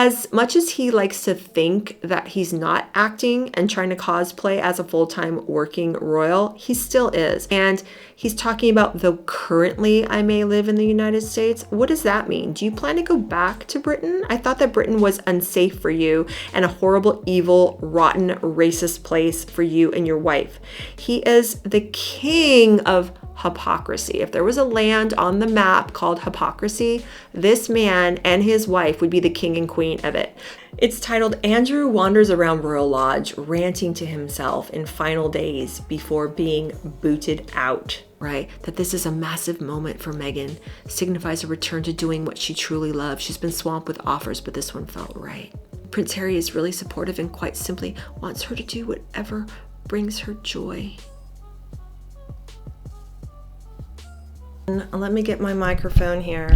As much as he likes to think that he's not acting and trying to cosplay as a full-time working royal, he still is. And he's talking about, though currently I may live in the United States. What does that mean? Do you plan to go back to Britain? I thought that Britain was unsafe for you and a horrible, evil, rotten, racist place for you and your wife. He is the king of hypocrisy. If there was a land on the map called hypocrisy, this man and his wife would be the king and queen of it. It's titled Andrew Wanders Around Royal Lodge, Ranting to Himself in Final Days Before Being Booted Out. Right? That this is a massive moment for Meghan, signifies a return to doing what she truly loves. She's been swamped with offers, but this one felt right. Prince Harry is really supportive and quite simply wants her to do whatever brings her joy. Let me get my microphone here.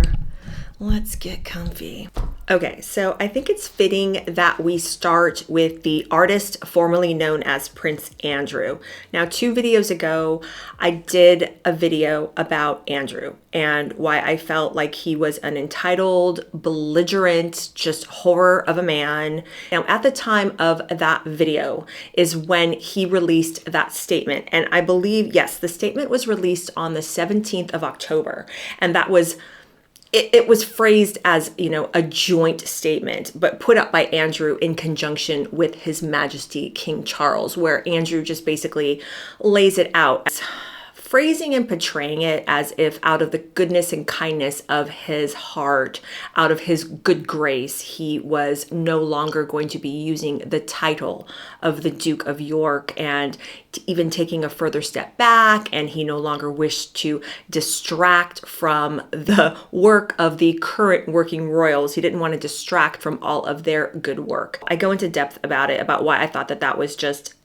Let's get comfy. Okay, so I think it's fitting that we start with the artist formerly known as Prince Andrew. Now, 2 videos ago, I did a video about Andrew and why I felt like he was an entitled, belligerent, just horror of a man. Now, at the time of that video is when he released that statement. And I believe, yes, the statement was released on the 17th of October. And that was it was phrased as, you know, a joint statement, but put up by Andrew in conjunction with His Majesty King Charles, where Andrew just basically lays it out, phrasing and portraying it as if out of the goodness and kindness of his heart, out of his good grace, he was no longer going to be using the title of the Duke of York, and even taking a further step back, and he no longer wished to distract from the work of the current working royals. He didn't want to distract from all of their good work. I go into depth about it, about why I thought that that was just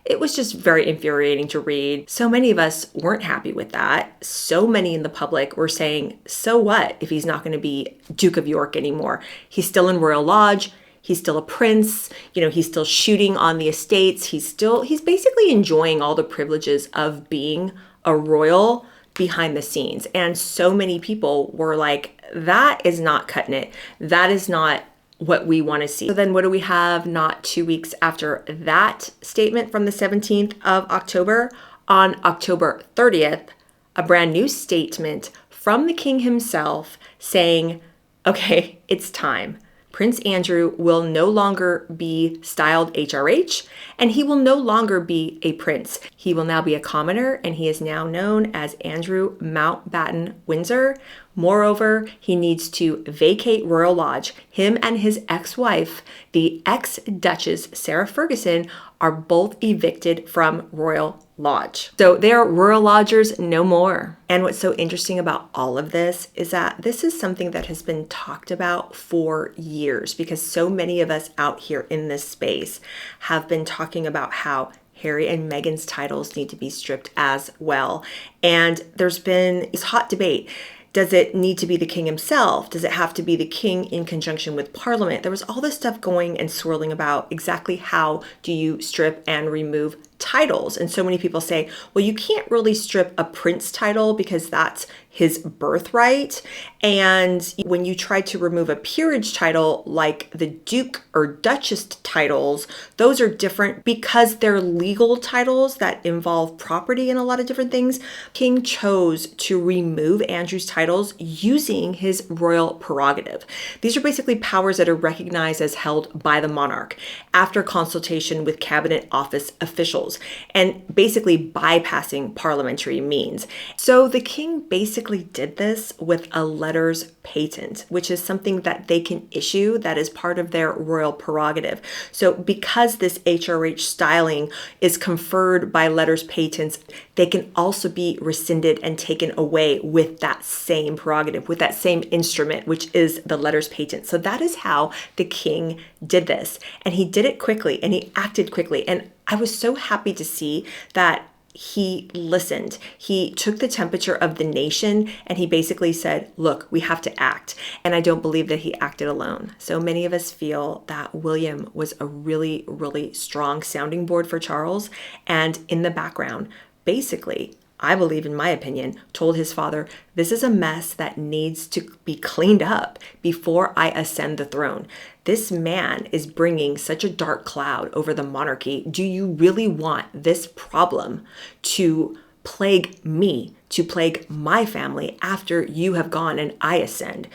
it was just very infuriating to read. So many of us weren't happy with that. So many in the public were saying, so what if he's not going to be Duke of York anymore? He's still in Royal Lodge. He's still a prince. You know, he's still shooting on the estates. He's basically enjoying all the privileges of being a royal behind the scenes. And so many people were like, that is not cutting it. That is not what we want to see. So then what do we have not 2 weeks after that statement from the 17th of October? On October 30th, a brand new statement from the king himself saying, okay, it's time. Prince Andrew will no longer be styled HRH, and he will no longer be a prince. He will now be a commoner, and he is now known as Andrew Mountbatten Windsor. Moreover, he needs to vacate Royal Lodge. Him and his ex-wife, the ex-Duchess Sarah Ferguson, are both evicted from Royal Lodge. So they are Royal Lodgers no more. And what's so interesting about all of this is that this is something that has been talked about for years, because so many of us out here in this space have been talking about how Harry and Meghan's titles need to be stripped as well. And there's been this hot debate. Does it need to be the king himself? Does it have to be the king in conjunction with Parliament? There was all this stuff going and swirling about exactly how do you strip and remove titles. And so many people say, well, you can't really strip a prince title because that's his birthright. And when you try to remove a peerage title like the Duke or Duchess titles, those are different because they're legal titles that involve property and a lot of different things. King chose to remove Andrew's titles using his royal prerogative. These are basically powers that are recognized as held by the monarch after consultation with cabinet office officials and basically bypassing parliamentary means. So the king basically did this with a letters patent, which is something that they can issue that is part of their royal prerogative. So because this HRH styling is conferred by letters patents, they can also be rescinded and taken away with that same prerogative, with that same instrument, which is the letters patent. So that is how the king did this. And he did it quickly and he acted quickly. And I was so happy to see that he listened. He took the temperature of the nation and he basically said, look, we have to act. And I don't believe that he acted alone. So many of us feel that William was a really, really strong sounding board for Charles. And in the background, basically, I believe, in my opinion, told his father, this is a mess that needs to be cleaned up before I ascend the throne. This man is bringing such a dark cloud over the monarchy. Do you really want this problem to plague me, to plague my family after you have gone and I ascend?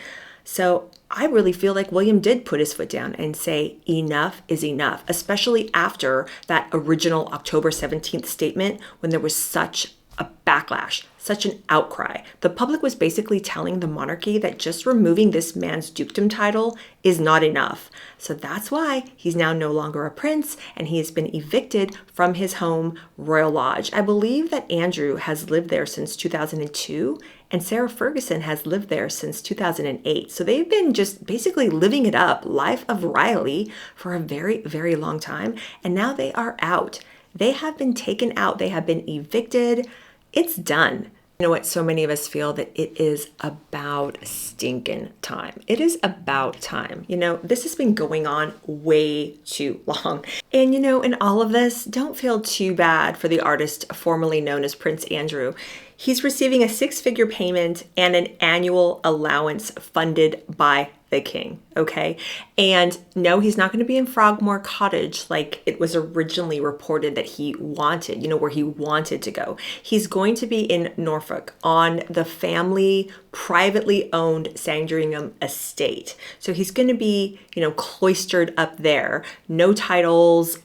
So I really feel like William did put his foot down and say enough is enough, especially after that original October 17th statement when there was such a backlash, such an outcry. The public was basically telling the monarchy that just removing this man's dukedom title is not enough. So that's why he's now no longer a prince and he has been evicted from his home, Royal Lodge. I believe that Andrew has lived there since 2002 and Sarah Ferguson has lived there since 2008. So they've been just basically living it up, life of Riley, for a very, very long time. And now they are out. They have been taken out. They have been evicted. It's done. You know what? So many of us feel that it is about stinking time. It is about time. You know, this has been going on way too long. And, you know, in all of this, don't feel too bad for the artist formerly known as Prince Andrew. He's receiving a 6-figure payment and an annual allowance funded by the king, okay? And no, he's not going to be in Frogmore Cottage like it was originally reported that he wanted, you know, where he wanted to go. He's going to be in Norfolk on the family privately owned Sandringham estate. So he's going to be, you know, cloistered up there. No titles,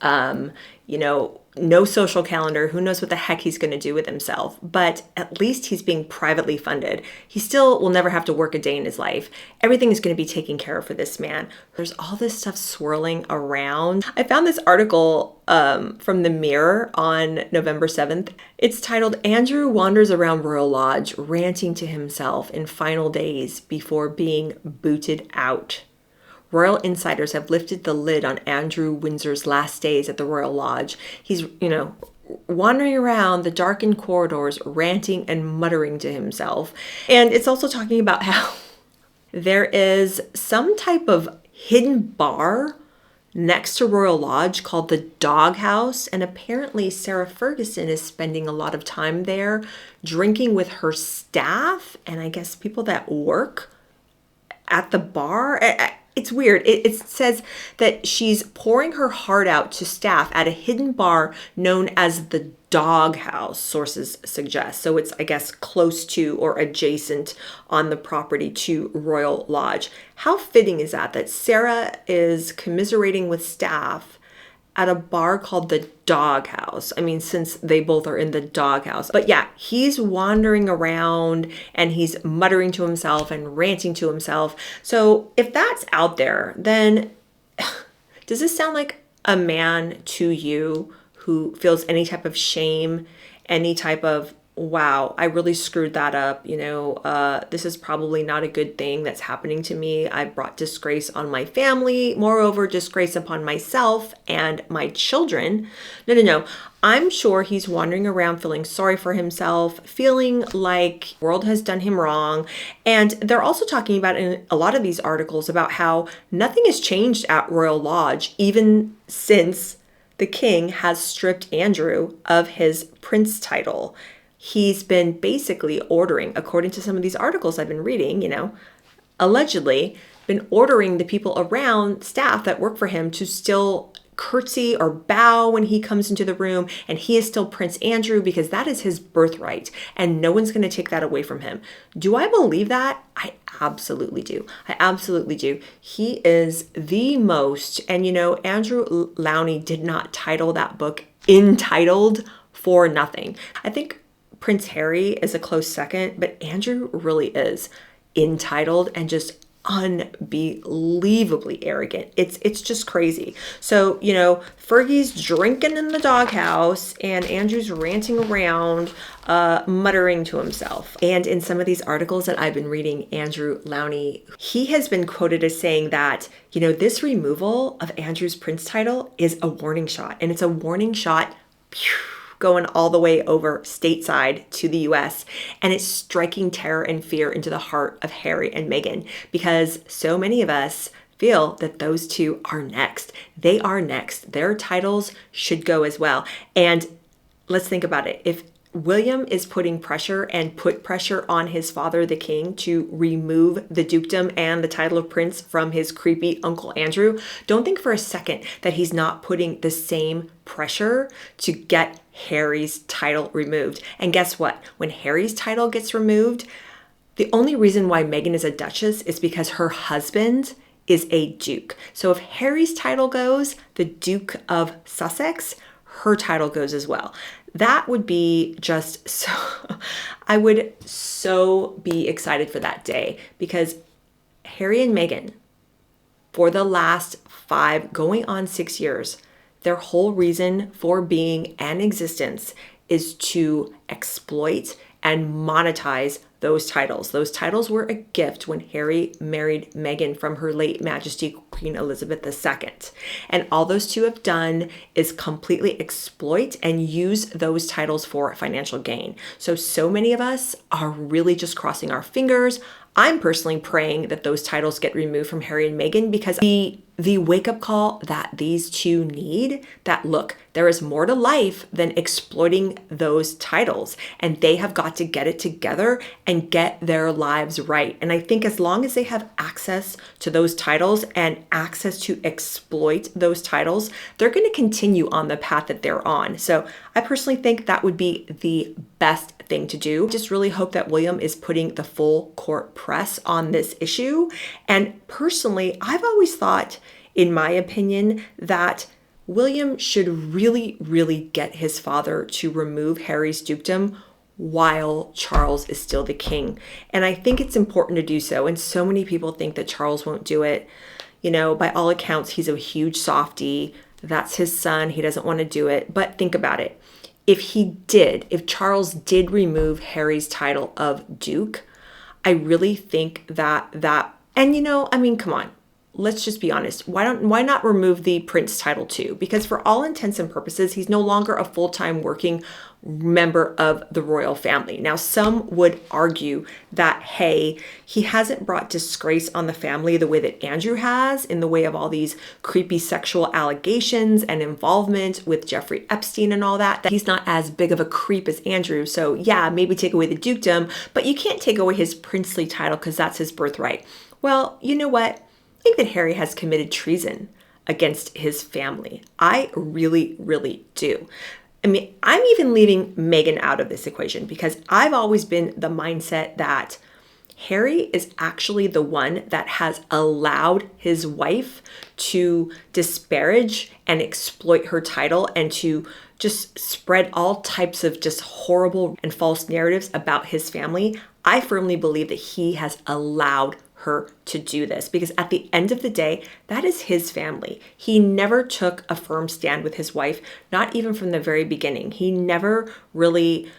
you know, no social calendar. Who knows what the heck he's going to do with himself, but at least he's being privately funded. He still will never have to work a day in his life. Everything is going to be taken care of for this man. There's all this stuff swirling around. I found this article from the Mirror on November 7th. It's titled, Andrew Wanders Around Royal Lodge Ranting to Himself in Final Days Before Being Booted Out. Royal insiders have lifted the lid on Andrew Windsor's last days at the Royal Lodge. He's, you know, wandering around the darkened corridors, ranting and muttering to himself. And it's also talking about how there is some type of hidden bar next to Royal Lodge called the Doghouse. And apparently Sarah Ferguson is spending a lot of time there drinking with her staff and I guess people that work at the bar. It's weird. It says that she's pouring her heart out to staff at a hidden bar known as the Doghouse, sources suggest. So it's, I guess, close to or adjacent on the property to Royal Lodge. How fitting is that Sarah is commiserating with staff at a bar called the Doghouse. I mean, since they both are in the Doghouse. But yeah, he's wandering around and he's muttering to himself and ranting to himself. So if that's out there, then does this sound like a man to you who feels any type of shame, any type of, wow, I really screwed that up. You know, this is probably not a good thing that's happening to me. I brought disgrace on my family, moreover, disgrace upon myself and my children. No. I'm sure he's wandering around feeling sorry for himself, feeling like the world has done him wrong. And they're also talking about in a lot of these articles about how nothing has changed at Royal Lodge, even since the king has stripped Andrew of his prince title. He's been basically ordering, according to some of these articles I've been reading, you know, allegedly been ordering the people around staff that work for him to still curtsy or bow when he comes into the room. And he is still Prince Andrew because that is his birthright and no one's going to take that away from him. Do I believe that? I absolutely do. I absolutely do. He is the most, and you know, Andrew Lowney did not title that book Entitled for nothing. I think Prince Harry is a close second, but Andrew really is entitled and just unbelievably arrogant. It's just crazy. So, you know, Fergie's drinking in the doghouse and Andrew's ranting around, muttering to himself. And in some of these articles that I've been reading, Andrew Lowney, he has been quoted as saying that, you know, this removal of Andrew's prince title is a warning shot. And it's a warning shot going all the way over stateside to the US. And it's striking terror and fear into the heart of Harry and Meghan because so many of us feel that those two are next. They are next. Their titles should go as well. And let's think about it. If William is putting pressure and put pressure on his father, the king, to remove the dukedom and the title of prince from his creepy Uncle Andrew, don't think for a second that he's not putting the same pressure to get Harry's title removed. And guess what? When Harry's title gets removed, the only reason why Meghan is a duchess is because her husband is a duke. So if Harry's title goes, the Duke of Sussex, her title goes as well. That would be just so, I would so be excited for that day, because Harry and Meghan, for the last 5, going on 6 years, their whole reason for being and existence is to exploit and monetize those titles. Those titles were a gift when Harry married Meghan from Her Late Majesty Queen Elizabeth II. And all those two have done is completely exploit and use those titles for financial gain. So many of us are really just crossing our fingers. I'm personally praying that those titles get removed from Harry and Meghan, because the wake-up call that these two need, that look, there is more to life than exploiting those titles, and they have got to get it together and get their lives right. And I think as long as they have access to those titles and access to exploit those titles, they're going to continue on the path that they're on. So I personally think that would be the best thing to do. Just really hope that William is putting the full court press on this issue. And personally, I've always thought, in my opinion, that William should really, really get his father to remove Harry's dukedom while Charles is still the king. And I think it's important to do so. And so many people think that Charles won't do it. You know, by all accounts, he's a huge softie. That's his son. He doesn't want to do it. But think about it. If Charles did remove Harry's title of Duke, I really think and you know, I mean, come on, let's just be honest. Why not remove the Prince title too? Because for all intents and purposes, he's no longer a full-time working member of the royal family. Now, some would argue that, hey, he hasn't brought disgrace on the family the way that Andrew has, in the way of all these creepy sexual allegations and involvement with Jeffrey Epstein and all that he's not as big of a creep as Andrew. So yeah, maybe take away the dukedom, but you can't take away his princely title because that's his birthright. Well, you know what? I think that Harry has committed treason against his family. I really, really do. I mean, I'm even leaving Meghan out of this equation, because I've always been the mindset that Harry is actually the one that has allowed his wife to disparage and exploit her title and to just spread all types of just horrible and false narratives about his family. I firmly believe that he has allowed her to do this, because at the end of the day, that is his family. He never took a firm stand with his wife, not even from the very beginning. He never really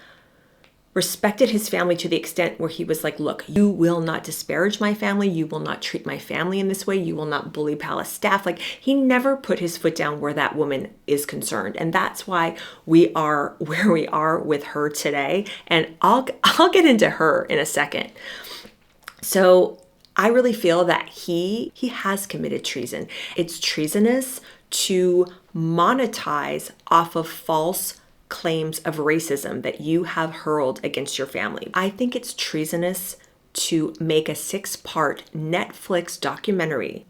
respected his family to the extent where he was like, look, you will not disparage my family. You will not treat my family in this way. You will not bully palace staff. Like, he never put his foot down where that woman is concerned. And that's why we are where we are with her today. And I'll get into her in a second. So I really feel that he has committed treason. It's treasonous to monetize off of false claims of racism that you have hurled against your family. I think it's treasonous to make a 6-part Netflix documentary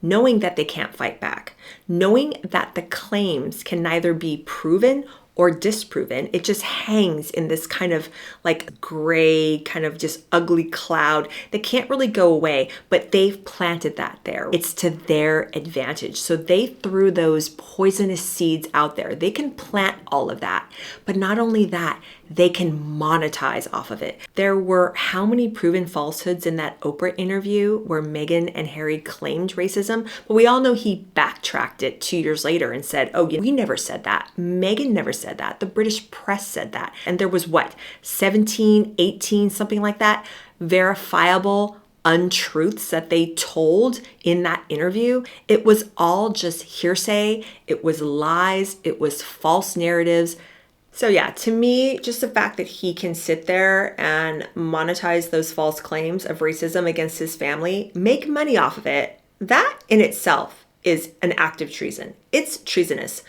knowing that they can't fight back, knowing that the claims can neither be proven or disproven. It just hangs in this kind of like gray, kind of just ugly cloud that can't really go away, but they've planted that there. It's to their advantage. So they threw those poisonous seeds out there. They can plant all of that, but not only that, they can monetize off of it. There were how many proven falsehoods in that Oprah interview where Meghan and Harry claimed racism, but we all know he backtracked it 2 years later and said, oh, yeah, we never said that. Meghan never said that. The British press said that. And there was 17, 18, something like that, verifiable untruths that they told in that interview. It was all just hearsay. It was lies. It was false narratives. So yeah, to me, just the fact that he can sit there and monetize those false claims of racism against his family, make money off of it, that in itself is an act of treason. It's treasonous.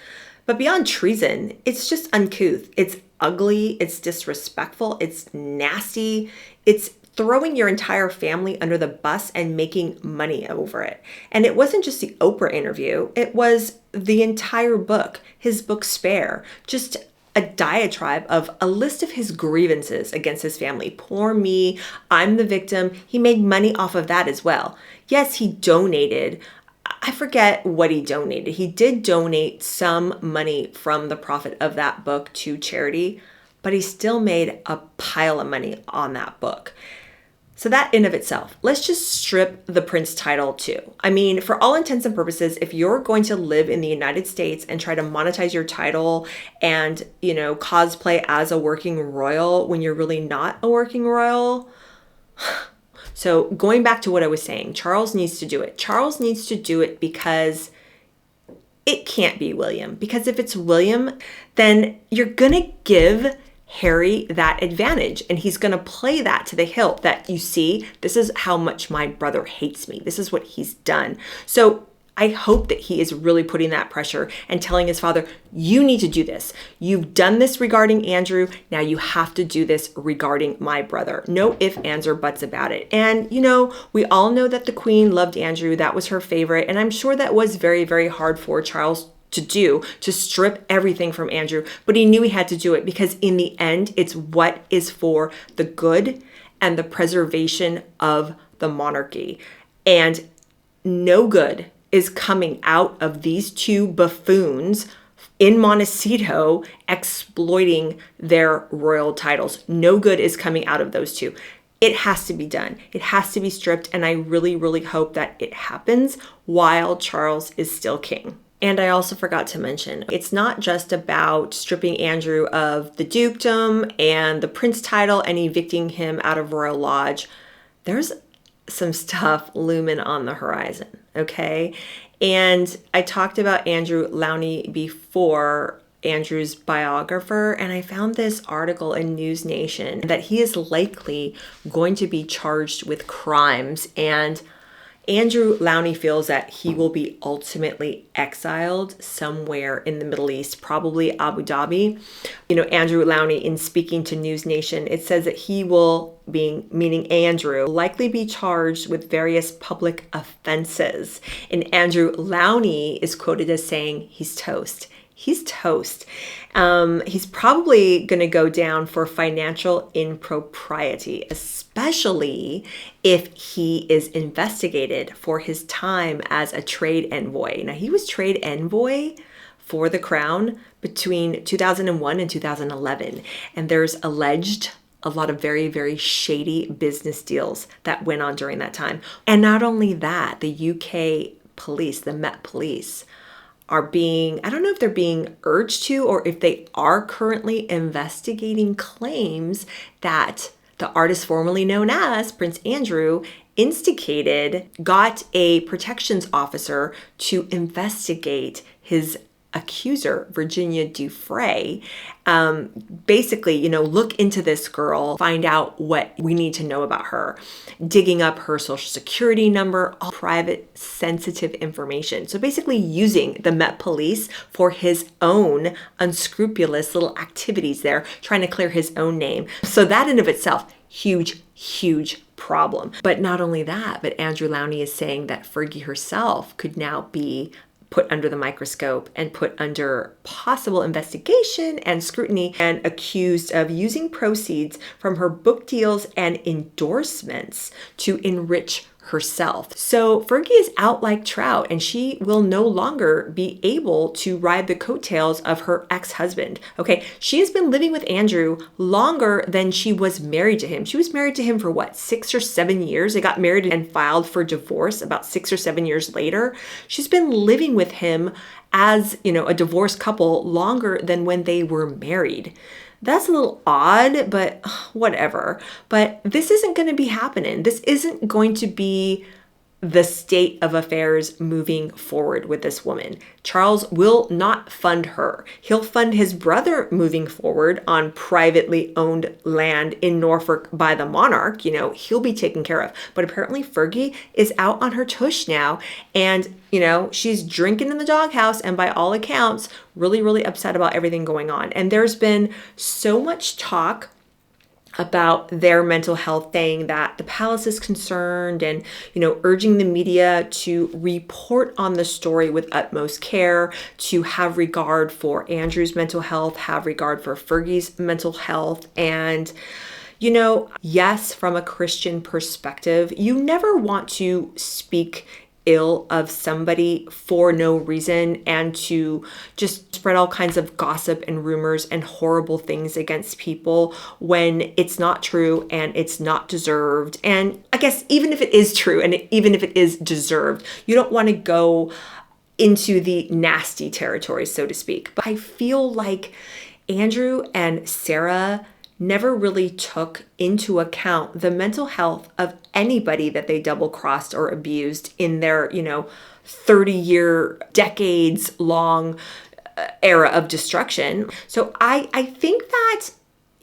But beyond treason, it's just uncouth. It's ugly, it's disrespectful, it's nasty, it's throwing your entire family under the bus and making money over it. And it wasn't just the Oprah interview, it was the entire book, his book Spare, just a diatribe of a list of his grievances against his family. Poor me, I'm the victim. He made money off of that as well. Yes, he donated. I forget what he donated. He did donate some money from the profit of that book to charity, but he still made a pile of money on that book. So that in of itself, let's just strip the Prince title too. I mean, for all intents and purposes, if you're going to live in the United States and try to monetize your title and, cosplay as a working royal when you're really not a working royal. So going back to what I was saying, Charles needs to do it. Charles needs to do it because it can't be William. Because if it's William, then you're going to give Harry that advantage, and he's going to play that to the hilt, that you see, this is how much my brother hates me. This is what he's done. So I hope that he is really putting that pressure and telling his father, you need to do this. You've done this regarding Andrew. Now you have to do this regarding my brother. No ifs, ands, or buts about it. And, we all know that the Queen loved Andrew. That was her favorite. And I'm sure that was very, very hard for Charles to do, to strip everything from Andrew, but he knew he had to do it because in the end, it's what is for the good and the preservation of the monarchy. And no good is coming out of these two buffoons in Montecito exploiting their royal titles. No good is coming out of those two. It has to be done. It has to be stripped. And I really, really hope that it happens while Charles is still king. And I also forgot to mention, it's not just about stripping Andrew of the dukedom and the prince title and evicting him out of Royal Lodge. There's some stuff looming on the horizon, okay? And I talked about Andrew Lowney before, Andrew's biographer, and I found this article in News Nation that he is likely going to be charged with crimes, and Andrew Lowney feels that he will be ultimately exiled somewhere in the Middle East, probably Abu Dhabi. Andrew Lowney, in speaking to News Nation, it says that he will, meaning Andrew, likely be charged with various public offenses. And Andrew Lowney is quoted as saying he's toast. He's toast. He's probably going to go down for financial impropriety, especially if he is investigated for his time as a trade envoy. Now, he was trade envoy for the crown between 2001 and 2011. And there's alleged a lot of very, very shady business deals that went on during that time. And not only that, the UK police, the Met Police, are being, I don't know if they're being urged to or if they are currently investigating claims that the artist formerly known as Prince Andrew instigated, got a protections officer to investigate his accuser, Virginia Dufresne. Basically, look into this girl, find out what we need to know about her, digging up her social security number, all private, sensitive information. So basically using the Met Police for his own unscrupulous little activities there, trying to clear his own name. So that in of itself, huge, huge problem. But not only that, but Andrew Lowney is saying that Fergie herself could now be put under the microscope and put under possible investigation and scrutiny and accused of using proceeds from her book deals and endorsements to enrich herself. So Fergie is out like trout, and she will no longer be able to ride the coattails of her ex-husband. Okay, she has been living with Andrew longer than she was married to him. She was married to him for what, 6 or 7 years? They got married and filed for divorce about 6 or 7 years later. She's been living with him as, a divorced couple longer than when they were married. That's a little odd, but whatever. But this isn't going to be happening. This isn't going to be the state of affairs moving forward with this woman. Charles will not fund her. He'll fund his brother moving forward on privately owned land in Norfolk by the monarch. You know, he'll be taken care of. But apparently Fergie is out on her tush now, and you know, she's drinking in the doghouse and by all accounts, really, really upset about everything going on. And there's been so much talk about their mental health, saying that the palace is concerned and, you know, urging the media to report on the story with utmost care, to have regard for Andrew's mental health, have regard for Fergie's mental health. And, you know, yes, from a Christian perspective, you never want to speak ill of somebody for no reason and to just spread all kinds of gossip and rumors and horrible things against people when it's not true and it's not deserved. And I guess even if it is true and even if it is deserved, you don't want to go into the nasty territory, so to speak. But I feel like Andrew and Sarah never really took into account the mental health of anybody that they double-crossed or abused in their, you know, 30-year, decades-long era of destruction. So I think that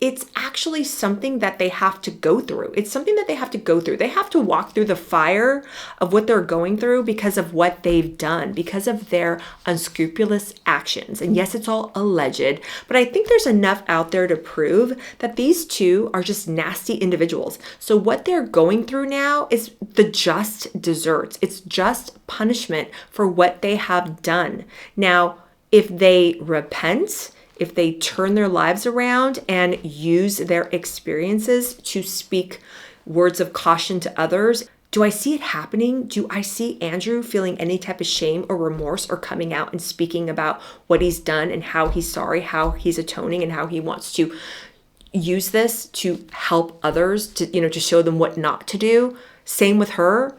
it's actually something that they have to go through. It's something that they have to go through. They have to walk through the fire of what they're going through because of what they've done, because of their unscrupulous actions. And yes, it's all alleged, but I think there's enough out there to prove that these two are just nasty individuals. So what they're going through now is the just desserts. It's just punishment for what they have done. Now, if they repent, if they turn their lives around and use their experiences to speak words of caution to others, do I see it happening? Do I see Andrew feeling any type of shame or remorse or coming out and speaking about what he's done and how he's sorry, how he's atoning, and how he wants to use this to help others, to, you know, to show them what not to do? Same with her.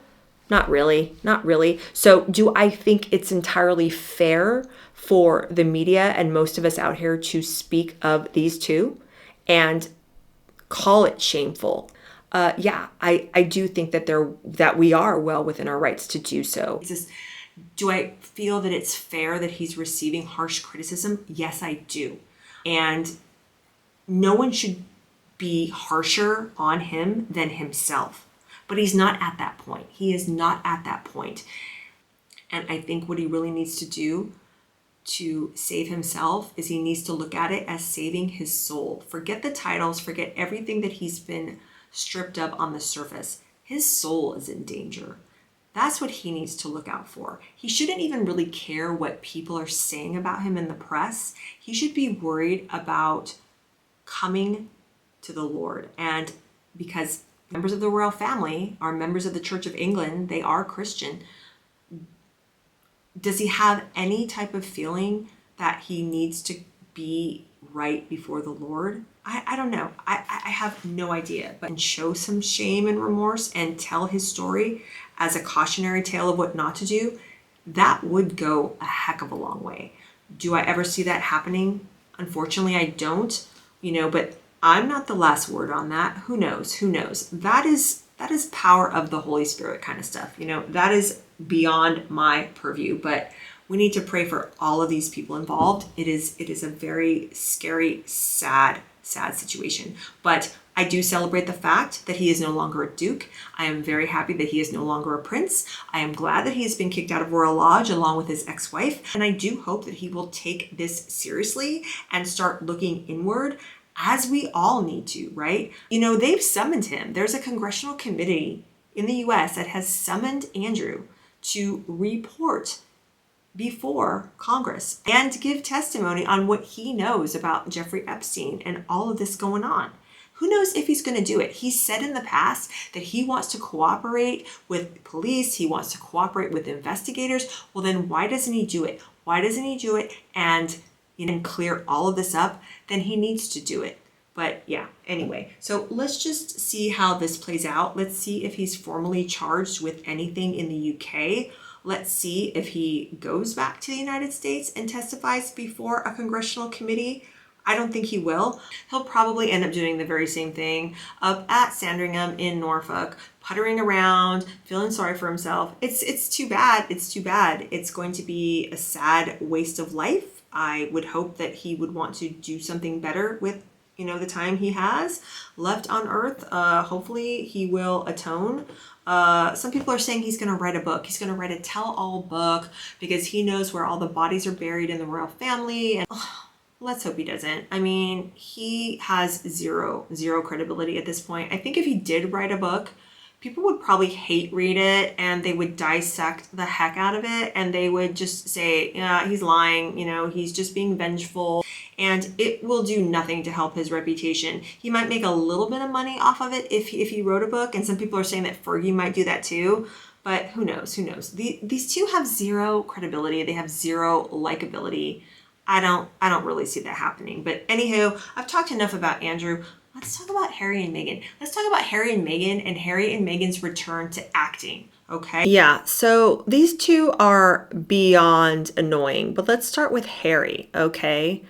Not really, not really. So do I think it's entirely fair for the media and most of us out here to speak of these two and call it shameful? Yeah, I do think that we are well within our rights to do so. Do I feel that it's fair that he's receiving harsh criticism? Yes, I do. And no one should be harsher on him than himself. But he's not at that point. He is not at that point. And I think what he really needs to do to save himself is he needs to look at it as saving his soul. Forget the titles, forget everything that he's been stripped of on the surface. His soul is in danger. That's what he needs to look out for. He shouldn't even really care what people are saying about him in the press. He should be worried about coming to the Lord. And because members of the royal family are members of the Church of England, they are Christian. Does he have any type of feeling that he needs to be right before the Lord? I don't know. I have no idea. But show some shame and remorse and tell his story as a cautionary tale of what not to do, that would go a heck of a long way. Do I ever see that happening? Unfortunately, I don't. You know, but I'm not the last word on that. Who knows? Who knows? That is power of the Holy Spirit kind of stuff. You know, that is beyond my purview, but we need to pray for all of these people involved. It is a very scary, sad situation. But I do celebrate the fact that he is no longer a duke. I am very happy that he is no longer a prince. I am glad that he has been kicked out of Royal Lodge along with his ex-wife. And I do hope that he will take this seriously and start looking inward, as we all need to, right? You know, they've summoned him. There's a congressional committee in the US that has summoned Andrew to report before Congress and give testimony on what he knows about Jeffrey Epstein and all of this going on. Who knows if he's going to do it? He's said in the past that he wants to cooperate with police. He wants to cooperate with investigators. Well, then why doesn't he do it? Why doesn't he do it and clear all of this up? Then he needs to do it. But yeah, anyway, so let's just see how this plays out. Let's see if he's formally charged with anything in the UK. Let's see if he goes back to the United States and testifies before a congressional committee. I don't think he will. He'll probably end up doing the very same thing up at Sandringham in Norfolk, puttering around, feeling sorry for himself. It's too bad. It's too bad. It's going to be a sad waste of life. I would hope that he would want to do something better with, the time he has left on earth. Hopefully he will atone. Some people are saying he's going to write a book. He's going to write a tell-all book because he knows where all the bodies are buried in the royal family. And let's hope he doesn't. I mean, he has zero credibility at this point. I think if he did write a book, people would probably hate read it and they would dissect the heck out of it and they would just say, yeah, he's lying, he's just being vengeful, and it will do nothing to help his reputation. He might make a little bit of money off of it if he wrote a book, and some people are saying that Fergie might do that too, but who knows? These two have zero credibility. They have zero likability. I don't really see that happening. But anywho, I've talked enough about Andrew. Let's talk about Harry and Meghan. Let's talk about Harry and Meghan and Harry and Meghan's return to acting. Okay. Yeah, so these two are beyond annoying, but let's start with Harry, okay?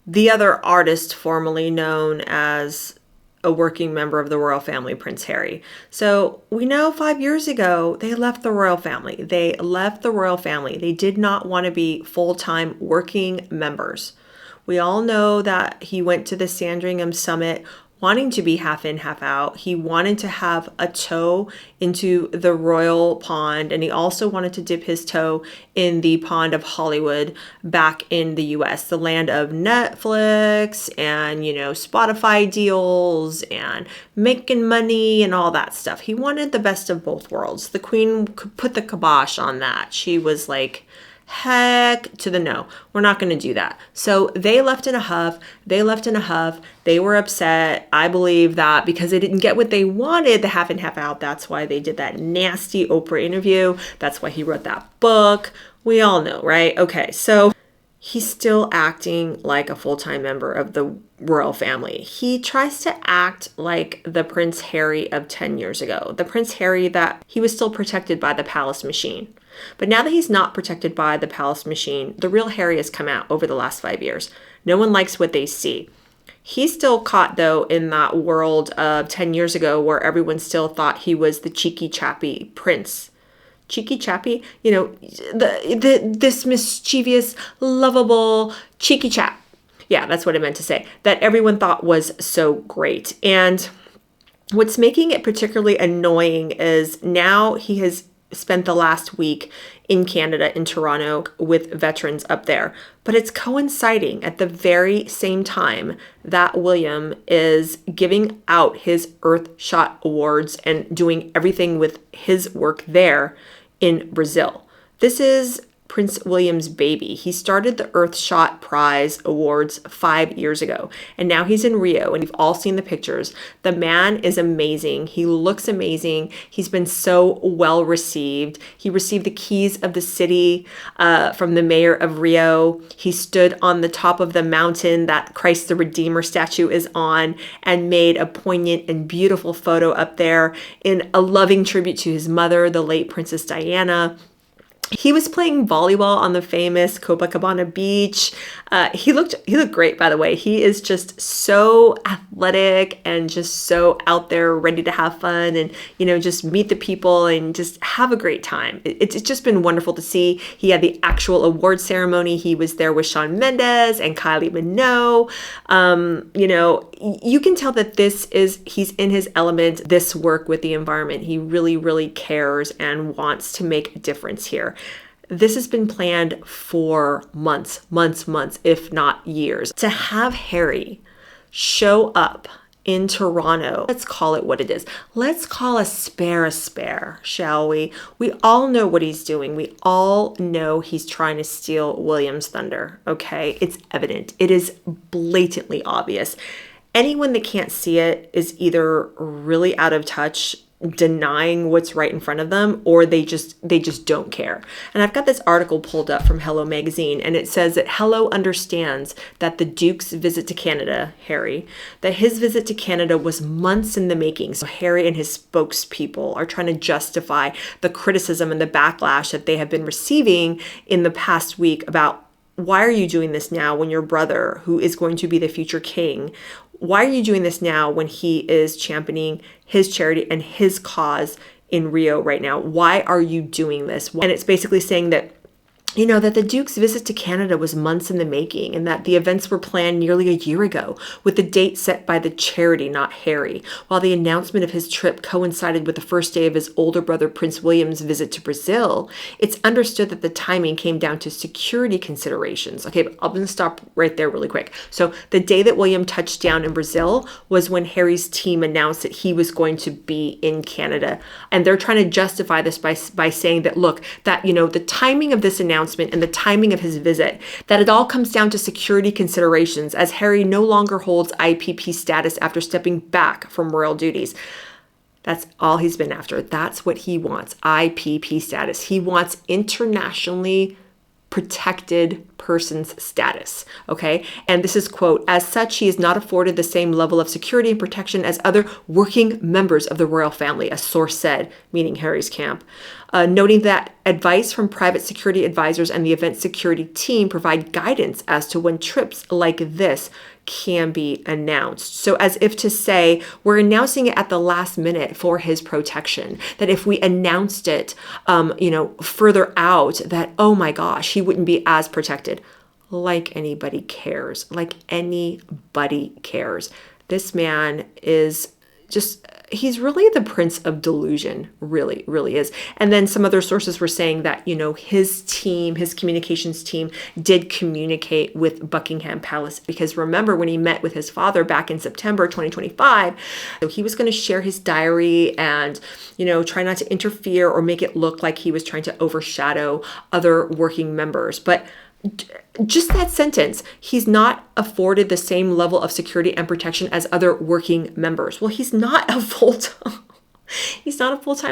The other artist formerly known as a working member of the royal family, Prince Harry. So we know 5 years ago, they left the royal family. They left the royal family. They did not want to be full-time working members. We all know that he went to the Sandringham summit wanting to be half in, half out. He wanted to have a toe into the royal pond, and he also wanted to dip his toe in the pond of Hollywood back in the US, the land of Netflix and, Spotify deals and making money and all that stuff. He wanted the best of both worlds. The queen could put the kibosh on that. She was like, heck to the no. We're not going to do that. So they left in a huff. They were upset. I believe that because they didn't get what they wanted, the half in, half out. That's why they did that nasty Oprah interview. That's why he wrote that book. We all know, right? Okay, so he's still acting like a full-time member of the royal family. He tries to act like the Prince Harry of 10 years ago. The Prince Harry that he was still protected by the palace machine. But now that he's not protected by the palace machine, the real Harry has come out over the last 5 years. No one likes what they see. He's still caught, though, in that world of 10 years ago where everyone still thought he was the cheeky chappy prince. Cheeky chappy? This mischievous, lovable, cheeky chap. Yeah, that's what I meant to say. That everyone thought was so great. And what's making it particularly annoying is now he has spent the last week in Canada, in Toronto, with veterans up there. But it's coinciding at the very same time that William is giving out his Earthshot Awards and doing everything with his work there in Brazil. This is Prince William's baby. He started the Earthshot Prize Awards 5 years ago, and now he's in Rio, and we've all seen the pictures. The man is amazing. He looks amazing. He's been so well received. He received the keys of the city from the mayor of Rio. He stood on the top of the mountain that Christ the Redeemer statue is on and made a poignant and beautiful photo up there in a loving tribute to his mother, the late Princess Diana. He was playing volleyball on the famous Copacabana beach. He looked great, by the way. He is just so athletic and just so out there, ready to have fun and, just meet the people and just have a great time. It's just been wonderful to see. He had the actual award ceremony. He was there with Shawn Mendes and Kylie Minogue. You can tell that he's in his element, this work with the environment. He really, really cares and wants to make a difference here. This has been planned for months, if not years. To have Harry show up in Toronto, let's call it what it is. Let's call a spare, shall we? We all know what he's doing. We all know he's trying to steal William's thunder, okay? It's evident. It is blatantly obvious. Anyone that can't see it is either really out of touch, denying what's right in front of them, or they just don't care. And I've got this article pulled up from Hello magazine, and it says that Hello understands that the Duke's visit to Canada, Harry, that his visit to Canada was months in the making. So Harry and his spokespeople are trying to justify the criticism and the backlash that they have been receiving in the past week about why are you doing this now when your brother, who is going to be the future king, why are you doing this now when he is championing his charity and his cause in Rio right now? Why are you doing this? And it's basically saying that, that the Duke's visit to Canada was months in the making, and that the events were planned nearly a year ago, with the date set by the charity, not Harry. While the announcement of his trip coincided with the first day of his older brother Prince William's visit to Brazil, it's understood that the timing came down to security considerations. Okay, but I'm going to stop right there really quick. So the day that William touched down in Brazil was when Harry's team announced that he was going to be in Canada. And they're trying to justify this by saying that, look, that, the timing of this announcement and the timing of his visit, that it all comes down to security considerations, as Harry no longer holds IPP status after stepping back from royal duties. That's all he's been after. That's what he wants, IPP status. He wants internationally protected person's status, okay? And this is, quote, as such, he is not afforded the same level of security and protection as other working members of the royal family, a source said, meaning Harry's camp. Noting that advice from private security advisors and the event security team provide guidance as to when trips like this can be announced. So as if to say, we're announcing it at the last minute for his protection, that if we announced it, further out, that, oh my gosh, he wouldn't be as protected. Like anybody cares. Like anybody cares. This man is just, he's really the prince of delusion, really, really is. And then some other sources were saying that, his team, his communications team did communicate with Buckingham Palace, because remember when he met with his father back in September 2025, so he was going to share his diary and, try not to interfere or make it look like he was trying to overshadow other working members. But just that sentence, he's not afforded the same level of security and protection as other working members. Well, he's not a full-time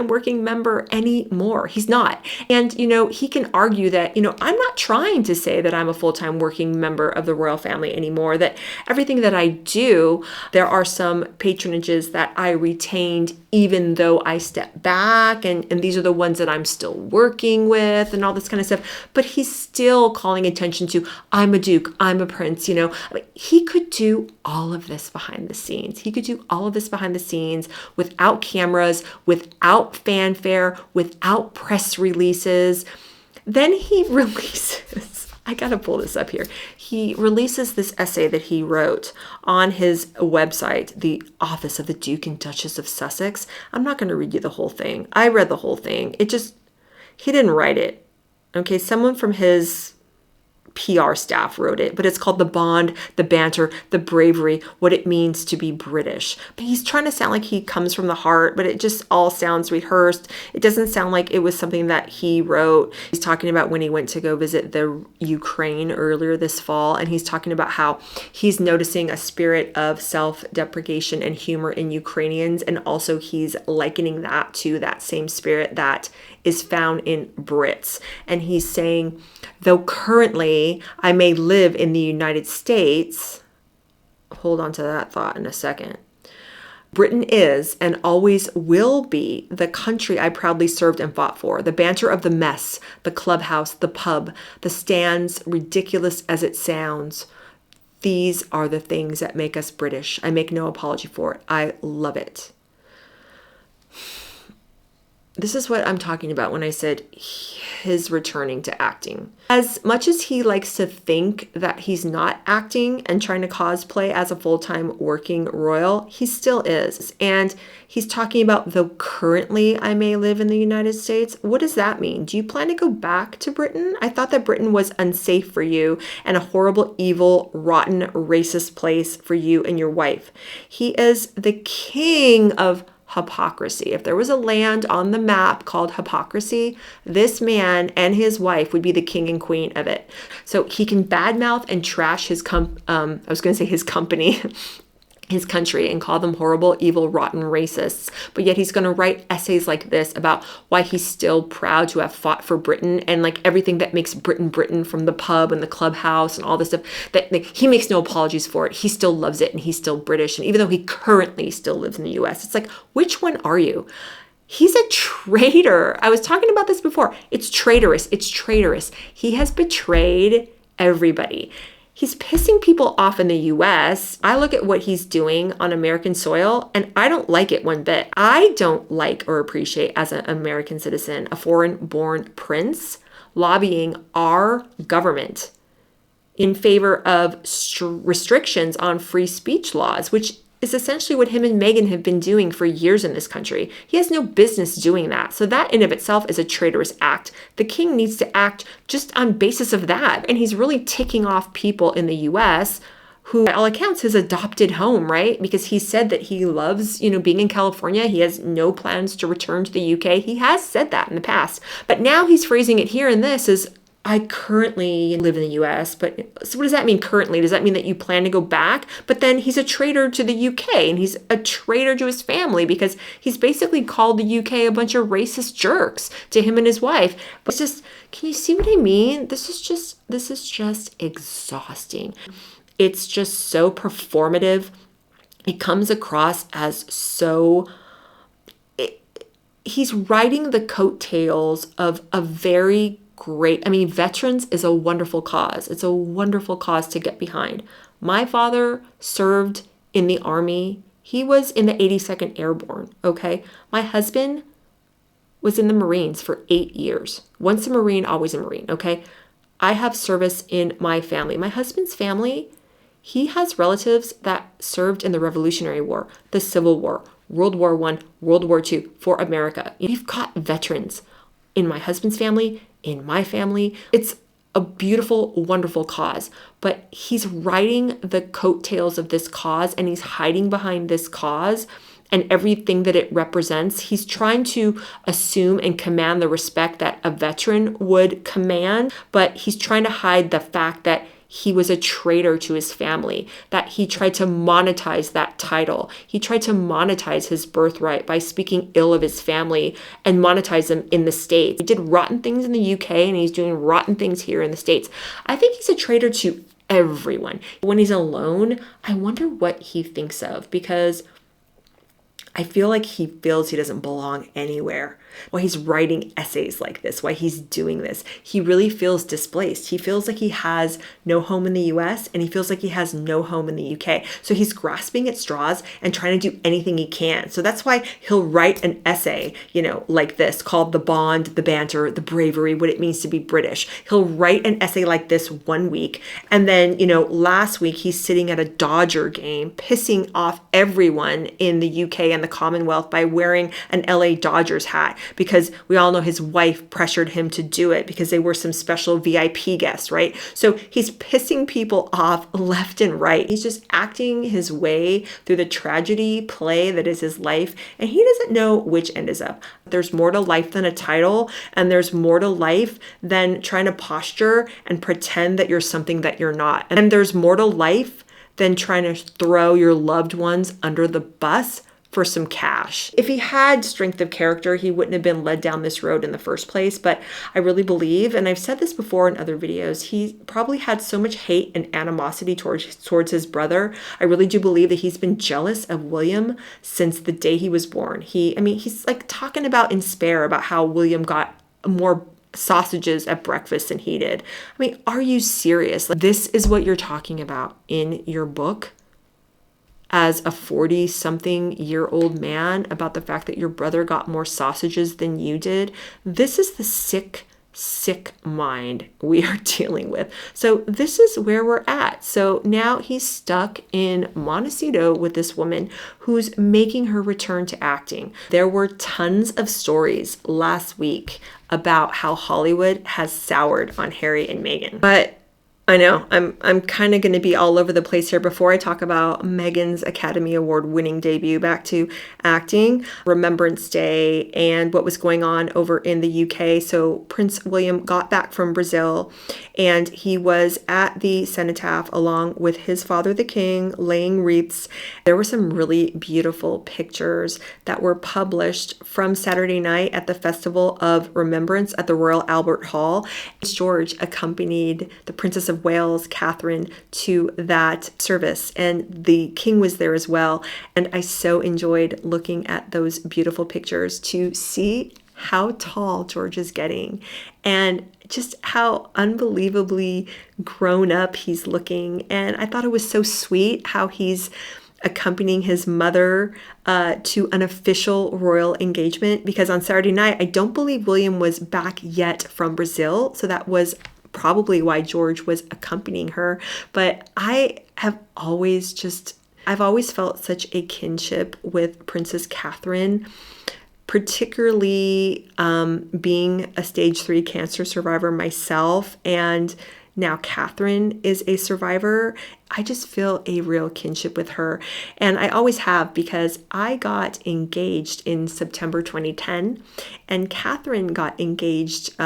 working member anymore. He's not. And, he can argue that, I'm not trying to say that I'm a full-time working member of the royal family anymore, that everything that I do, there are some patronages that I retained even though I step back, and these are the ones that I'm still working with and all this kind of stuff. But he's still calling attention to, I'm a duke, I'm a prince, he could do all of this behind the scenes. He could do all of this behind the scenes without cameras, without fanfare, without press releases. Then he releases, I gotta pull this up here. He releases this essay that he wrote on his website, the Office of the Duke and Duchess of Sussex. I'm not gonna read you the whole thing. I read the whole thing. He didn't write it. Okay, someone from his PR staff wrote it, but it's called The Bond, the Banter, the Bravery, What It Means to be British. But he's trying to sound like he comes from the heart, but it just all sounds rehearsed. It doesn't sound like it was something that he wrote. He's talking about when he went to go visit the Ukraine earlier this fall, and he's talking about how he's noticing a spirit of self-deprecation and humor in Ukrainians, and also he's likening that to that same spirit that is found in Brits. And he's saying, though currently I may live in the United States, hold on to that thought in a second, Britain is and always will be the country I proudly served and fought for. The banter of the mess, the clubhouse, the pub, the stands, ridiculous as it sounds. These are the things that make us British. I make no apology for it. I love it. This is what I'm talking about when I said his returning to acting. As much as he likes to think that he's not acting and trying to cosplay as a full-time working royal, he still is. And he's talking about, though currently I may live in the United States. What does that mean? Do you plan to go back to Britain? I thought that Britain was unsafe for you and a horrible, evil, rotten, racist place for you and your wife. He is the king of hypocrisy. If there was a land on the map called hypocrisy, this man and his wife would be the king and queen of it. So he can badmouth and trash his his company, his country, and call them horrible, evil, rotten racists. But yet he's going to write essays like this about why he's still proud to have fought for Britain, and like everything that makes Britain Britain, from the pub and the clubhouse and all this stuff, that he makes no apologies for it. He still loves it and he's still British. And even though he currently still lives in the US, it's like, which one are you? He's a traitor. I was talking about this before. It's traitorous. It's traitorous. He has betrayed everybody. He's pissing people off in the US. I look at what he's doing on American soil and I don't like it one bit. I don't like or appreciate as an American citizen a foreign-born prince lobbying our government in favor of restrictions on free speech laws, which is essentially what him and Meghan have been doing for years in this country. He has no business doing that. So that in of itself is a traitorous act. The king needs to act just on basis of that. And he's really ticking off people in the US who, by all accounts, his adopted home, right? Because he said that he loves, being in California. He has no plans to return to the UK. He has said that in the past. But now he's phrasing it here in this as, I currently live in the US, but so what does that mean currently? Does that mean that you plan to go back? But then he's a traitor to the UK and he's a traitor to his family because he's basically called the UK a bunch of racist jerks to him and his wife. But it's just, can you see what I mean? This is just exhausting. It's just so performative. It comes across as he's riding the coattails of a very great, veterans is a wonderful cause. It's a wonderful cause to get behind. My father served in the Army. He was in the 82nd Airborne, okay? My husband was in the Marines for 8 years. Once a Marine, always a Marine, okay? I have service in my family. My husband's family, he has relatives that served in the Revolutionary War, the Civil War, World War I, World War II for America. We've got veterans in my husband's family, in my family. It's a beautiful, wonderful cause, but he's riding the coattails of this cause and he's hiding behind this cause and everything that it represents. He's trying to assume and command the respect that a veteran would command, but he's trying to hide the fact that he was a traitor to his family, that he tried to monetize that title. He tried to monetize his birthright by speaking ill of his family and monetize them in the States. He did rotten things in the UK and he's doing rotten things here in the States. I think he's a traitor to everyone. When he's alone, I wonder what he thinks of, because I feel like he feels he doesn't belong anywhere. Why he's writing essays like this, why he's doing this. He really feels displaced. He feels like he has no home in the US and he feels like he has no home in the UK. So he's grasping at straws and trying to do anything he can. So that's why he'll write an essay, like this called The Bond, the Banter, the Bravery, what it means to be British. He'll write an essay like this one week. And then, last week he's sitting at a Dodger game, pissing off everyone in the UK and the Commonwealth by wearing an LA Dodgers hat, because we all know his wife pressured him to do it because they were some special VIP guests, right? So he's pissing people off left and right. He's just acting his way through the tragedy play that is his life, and he doesn't know which end is up. There's more to life than a title, and there's more to life than trying to posture and pretend that you're something that you're not. And there's more to life than trying to throw your loved ones under the bus for some cash. If he had strength of character, he wouldn't have been led down this road in the first place. But I really believe, and I've said this before in other videos, he probably had so much hate and animosity towards his brother. I really do believe that he's been jealous of William since the day he was born. He's like talking about in Spare about how William got more sausages at breakfast than he did. Are you serious? Like, this is what you're talking about in your book as a 40-something-year-old man, about the fact that your brother got more sausages than you did? This is the sick mind we are dealing with. So this is where we're at. So now he's stuck in Montecito with this woman who's making her return to acting. There were tons of stories last week about how Hollywood has soured on Harry and Meghan. But I know, I'm kind of going to be all over the place here before I talk about Meghan's Academy Award winning debut back to acting, Remembrance Day, and what was going on over in the UK. So Prince William got back from Brazil and he was at the cenotaph along with his father, the king, laying wreaths. There were some really beautiful pictures that were published from Saturday night at the Festival of Remembrance at the Royal Albert Hall. George accompanied the Princess of Wales, Catherine, to that service, and the king was there as well. And I so enjoyed looking at those beautiful pictures to see how tall George is getting and just how unbelievably grown up he's looking. And I thought it was so sweet how he's accompanying his mother to an official royal engagement, because on Saturday night, I don't believe William was back yet from Brazil. So that was probably why George was accompanying her. But I've always felt such a kinship with Princess Catherine, particularly being a stage 3 cancer survivor myself, and now Catherine is a survivor. I just feel a real kinship with her. And I always have, because I got engaged in September 2010 and Catherine got engaged.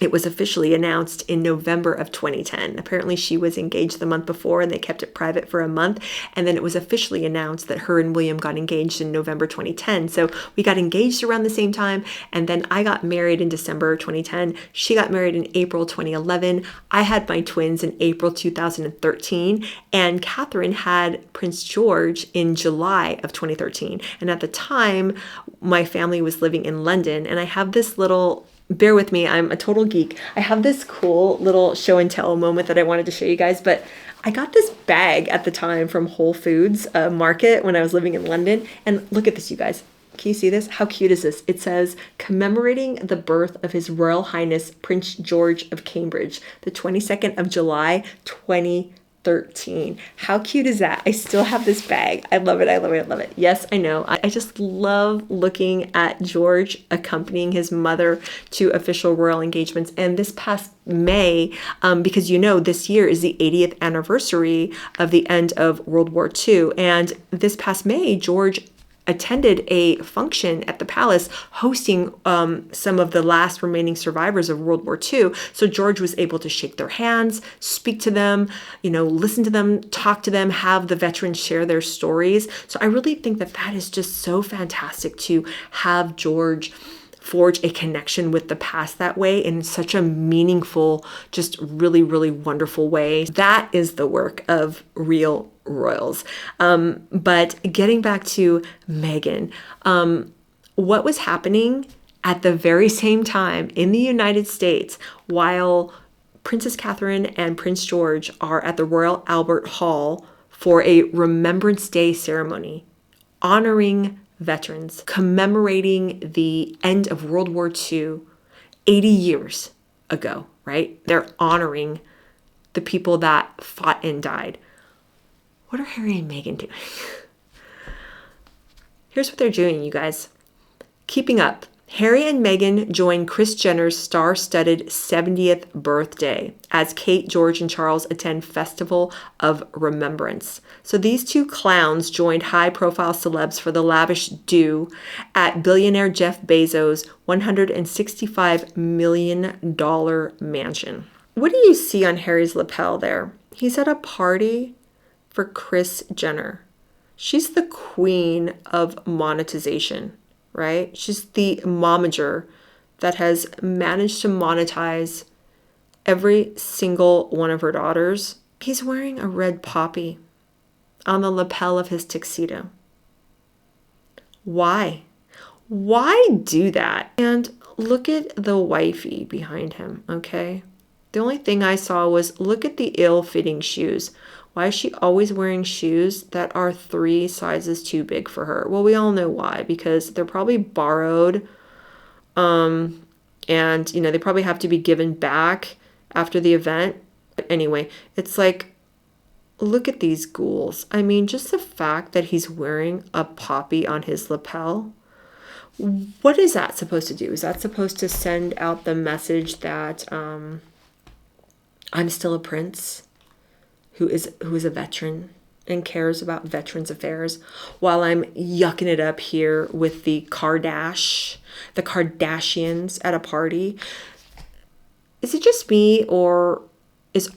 It was officially announced in November of 2010. Apparently she was engaged the month before and they kept it private for a month. And then it was officially announced that her and William got engaged in November 2010. So we got engaged around the same time. And then I got married in December 2010. She got married in April 2011. I had my twins in April 2013. And Catherine had Prince George in July of 2013. And at the time, my family was living in London. And I have this little, bear with me, I'm a total geek. I have this cool little show and tell moment that I wanted to show you guys, but I got this bag at the time from Whole Foods Market when I was living in London. And look at this, you guys. Can you see this? How cute is this? It says, commemorating the birth of His Royal Highness Prince George of Cambridge, the 22nd of July, 2013. How cute is that? I still have this bag. I love it. I love it. I love it. Yes, I know. I just love looking at George accompanying his mother to official royal engagements. And this past May, because this year is the 80th anniversary of the end of World War II. And this past May, George attended a function at the palace hosting some of the last remaining survivors of World War II. So George was able to shake their hands, speak to them, listen to them, talk to them, have the veterans share their stories. So I really think that that is just so fantastic to have George forge a connection with the past that way in such a meaningful, just really, really wonderful way. That is the work of real royals. But getting back to Meghan, what was happening at the very same time in the United States while Princess Catherine and Prince George are at the Royal Albert Hall for a Remembrance Day ceremony, honoring veterans, commemorating the end of World War II 80 years ago, right? They're honoring the people that fought and died. What are Harry and Meghan doing? Here's what they're doing, you guys. Keeping up. Harry and Meghan join Kris Jenner's star-studded 70th birthday as Kate, George, and Charles attend Festival of Remembrance. So these two clowns joined high-profile celebs for the lavish do at billionaire Jeff Bezos' $165 million mansion. What do you see on Harry's lapel there? He's at a party for Kris Jenner. She's the queen of monetization, right? She's the momager that has managed to monetize every single one of her daughters. He's wearing a red poppy on the lapel of his tuxedo. Why? Why do that? And look at the wifey behind him, okay? The only thing I saw was, look at the ill-fitting shoes. Why is she always wearing shoes that are 3 sizes too big for her? Well, we all know why, because they're probably borrowed. And, they probably have to be given back after the event. But anyway, it's like, look at these ghouls. I mean, just the fact that he's wearing a poppy on his lapel. What is that supposed to do? Is that supposed to send out the message that I'm still a prince who is a veteran and cares about veterans affairs, while I'm yucking it up here with the Kardashians at a party? Is it just me, or is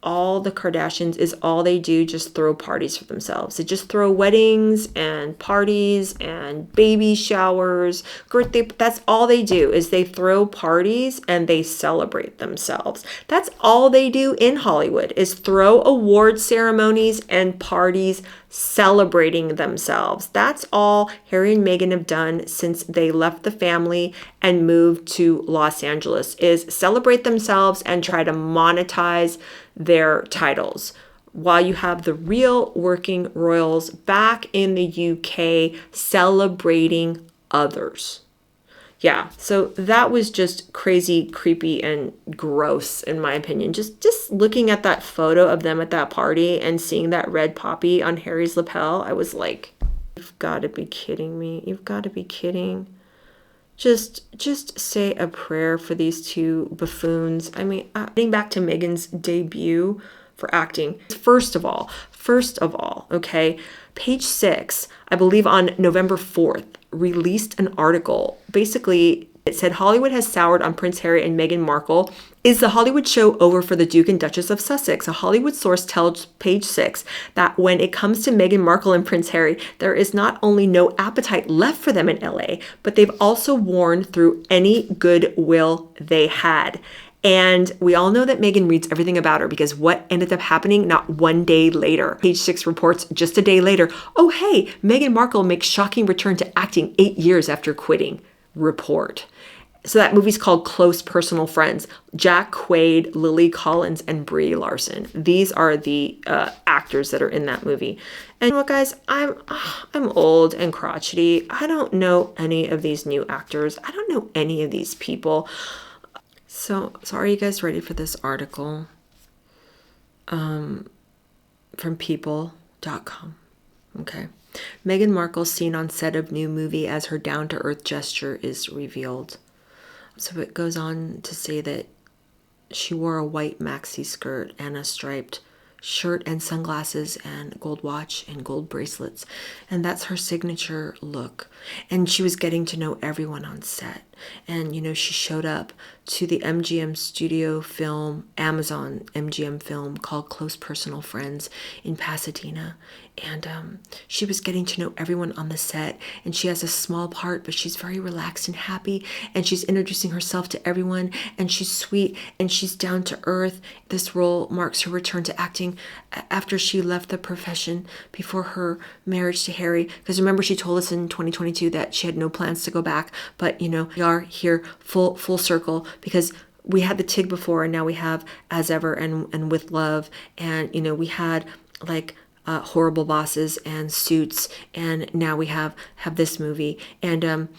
all the Kardashians is all they do just throw parties for themselves. They just throw weddings and parties and baby showers. That's all they do is they throw parties and they celebrate themselves. That's all they do in Hollywood is throw award ceremonies and parties celebrating themselves. That's all Harry and Meghan have done since they left the family and moved to Los Angeles, is celebrate themselves and try to monetize their titles. While you have the real working royals back in the UK celebrating others. Yeah, so that was just crazy, creepy, and gross in my opinion. Just looking at that photo of them at that party and seeing that red poppy on Harry's lapel, I was like, you've got to be kidding me. You've got to be kidding. Just say a prayer for these two buffoons. I mean, getting back to Meghan's debut for acting. First of all, okay, Page 6, I believe on November 4th, released an article. Basically, it said Hollywood has soured on Prince Harry and Meghan Markle. Is the Hollywood show over for the Duke and Duchess of Sussex? A Hollywood source tells Page 6 that when it comes to Meghan Markle and Prince Harry, there is not only no appetite left for them in LA, but they've also worn through any goodwill they had. And we all know that Meghan reads everything about her, because what ended up happening not one day later? Page 6 reports just a day later, oh hey, Meghan Markle makes shocking return to acting 8 years after quitting. Report. So that movie's called Close Personal Friends. Jack Quaid, Lily Collins, and Brie Larson. These are the actors that are in that movie. And you know what, guys? I'm old and crotchety. I don't know any of these new actors. I don't know any of these people. So are you guys ready for this article from people.com? Okay. Meghan Markle seen on set of new movie as her down-to-earth gesture is revealed. So it goes on to say that she wore a white maxi skirt and a striped shirt and sunglasses and gold watch and gold bracelets. And that's her signature look. And she was getting to know everyone on set. And, you know, she showed up to the MGM studio film, Amazon MGM film called Close Personal Friends in Pasadena. And she was getting to know everyone on the set. And she has a small part, but she's very relaxed and happy. And she's introducing herself to everyone. And she's sweet and she's down to earth. This role marks her return to acting after she left the profession before her marriage to Harry. Because remember, she told us in 2022 that she had no plans to go back. But, you know, we are here full circle, because we had the TIG before and now we have As Ever and With Love. And, you know, we had like Horrible Bosses and Suits, and now we have this movie. And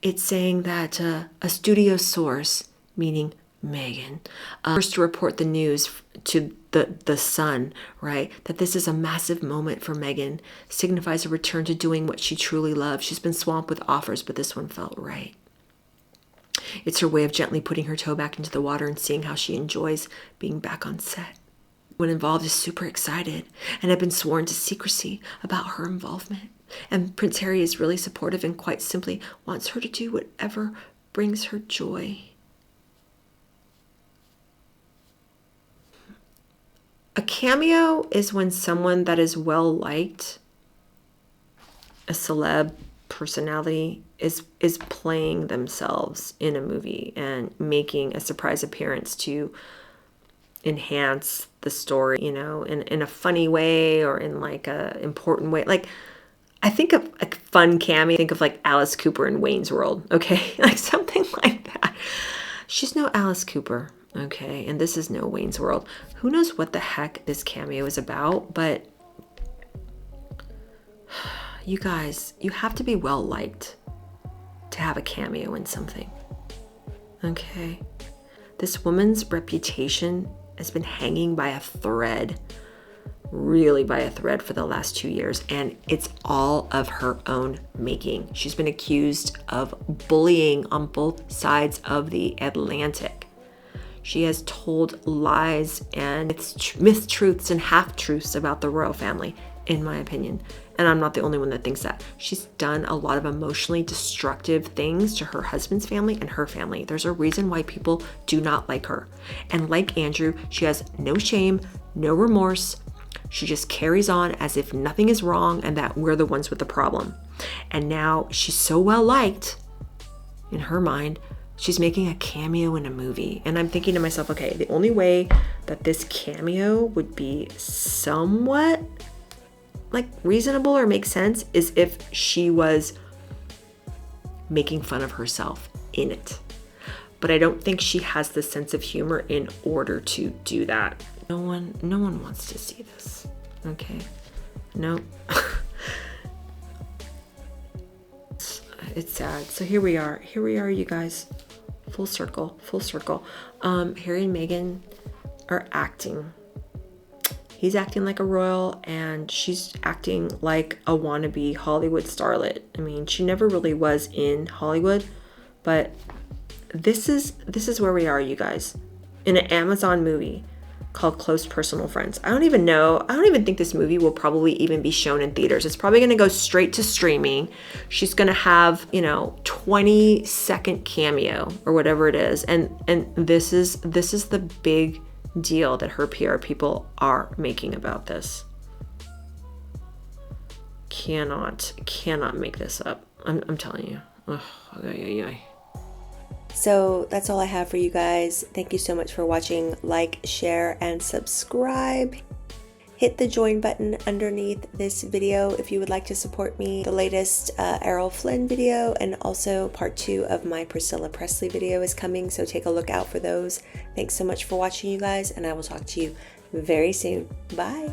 it's saying that a studio source, meaning Meghan, first to report the news to the Sun, right, that this is a massive moment for Meghan, signifies a return to doing what she truly loves. She's been swamped with offers, but this one felt right. It's her way of gently putting her toe back into the water and seeing how she enjoys being back on set. Everyone involved is super excited and have been sworn to secrecy about her involvement. And Prince Harry is really supportive and quite simply wants her to do whatever brings her joy. A cameo is when someone that is well liked, a celeb personality, is playing themselves in a movie and making a surprise appearance to enhance the story, you know, in a funny way or in like a important way. Like, I think of a fun cameo, think of like Alice Cooper in Wayne's World, okay? Like something like that. She's no Alice Cooper, okay? And this is no Wayne's World. Who knows what the heck this cameo is about, but you guys, you have to be well liked to have a cameo in something, okay? This woman's reputation has been hanging by a thread, really by a thread, for the last 2 years, and it's all of her own making. She's been accused of bullying on both sides of the Atlantic. She has told lies and mistruths and half-truths about the royal family, in my opinion. And I'm not the only one that thinks that. She's done a lot of emotionally destructive things to her husband's family and her family. There's a reason why people do not like her. And like Andrew, she has no shame, no remorse. She just carries on as if nothing is wrong and that we're the ones with the problem. And now she's so well liked in her mind, she's making a cameo in a movie. And I'm thinking to myself, okay, the only way that this cameo would be somewhat like reasonable or make sense is if she was making fun of herself in it. But I don't think she has the sense of humor in order to do that. No one wants to see this. Okay. No. It's sad. So here we are, you guys. Full circle. Harry and Meghan are acting. He's acting like a royal and she's acting like a wannabe Hollywood starlet. I mean, she never really was in Hollywood, but this is where we are, you guys. In an Amazon movie called Close Personal Friends. I don't even think this movie will probably even be shown in theaters. It's probably going to go straight to streaming. She's going to have, 20-second cameo or whatever it is. And this is the big deal that her PR people are making about this. Cannot make this up. I'm telling you. Ugh. So that's all I have for you guys. Thank you so much for watching. Like, share, and subscribe. Hit the join button underneath this video if you would like to support me. The latest Errol Flynn video and also part 2 of my Priscilla Presley video is coming, so take a look out for those. Thanks so much for watching, you guys, and I will talk to you very soon. Bye.